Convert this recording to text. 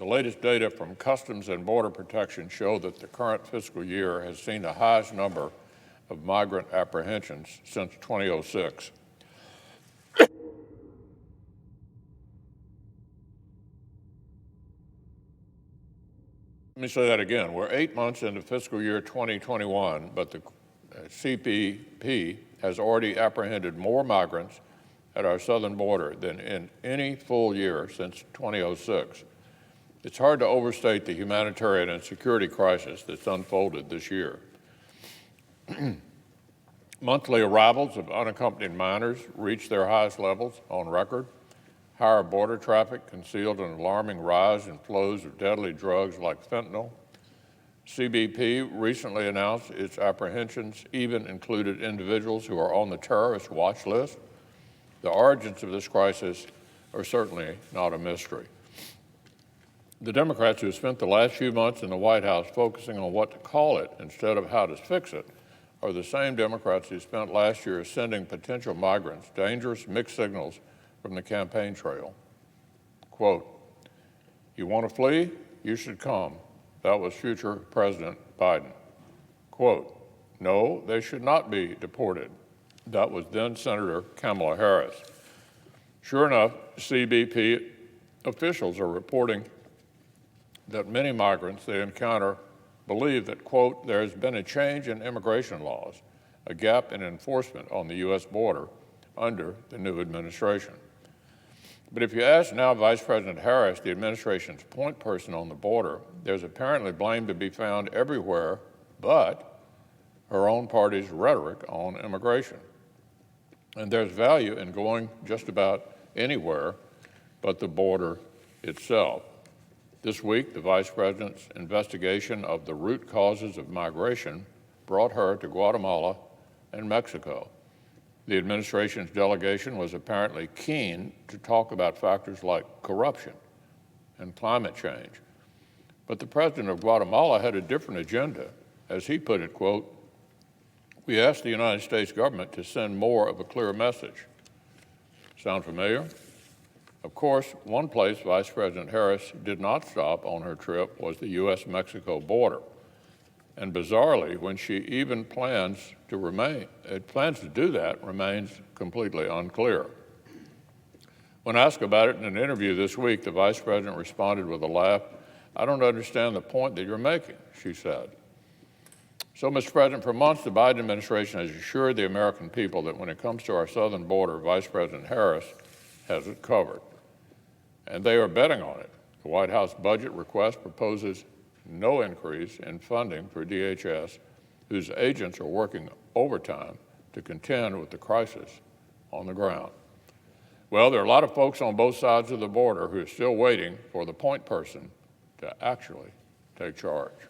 The latest data from Customs and Border Protection show that the current fiscal year has seen the highest number of migrant apprehensions since 2006. Let me say that again. We're 8 months into fiscal year 2021, but the CBP has already apprehended more migrants at our southern border than in any full year since 2006. It's hard to overstate the humanitarian and security crisis that's unfolded this year. Monthly arrivals of unaccompanied minors reached their highest levels on record. Higher border traffic concealed an alarming rise in flows of deadly drugs like fentanyl. CBP recently announced its apprehensions even included individuals who are on the terrorist watch list. The origins of this crisis are certainly not a mystery. The Democrats who spent the last few months in the White House focusing on what to call it instead of how to fix it are the same Democrats who spent last year sending potential migrants dangerous mixed signals from the campaign trail. Quote, "You want to flee? You should come." That was future President Biden. Quote, "No, they should not be deported." That was then Senator Kamala Harris. Sure enough, CBP officials are reporting that many migrants they encounter believe that, quote, "there has been a change in immigration laws, a gap in enforcement on the U.S. border under the new administration." But if you ask now Vice President Harris, the administration's point person on the border, there's apparently blame to be found everywhere but her own party's rhetoric on immigration. And there's value in going just about anywhere but the border itself. This week, the Vice President's investigation of the root causes of migration brought her to Guatemala and Mexico. The administration's delegation was apparently keen to talk about factors like corruption and climate change. But the president of Guatemala had a different agenda. As he put it, quote, "We asked the United States government to send more of a clear message." Sound familiar? Of course, one place Vice President Harris did not stop on her trip was the U.S. Mexico border. And bizarrely, when she even plans to do that remains completely unclear. When asked about it in an interview this week, the Vice President responded with a laugh, "I don't understand the point that you're making," she said. So, Mr. President, for months, the Biden administration has assured the American people that when it comes to our southern border, Vice President Harris has it covered. And they are betting on it. The White House budget request proposes no increase in funding for DHS, whose agents are working overtime to contend with the crisis on the ground. Well, there are a lot of folks on both sides of the border who are still waiting for the point person to actually take charge.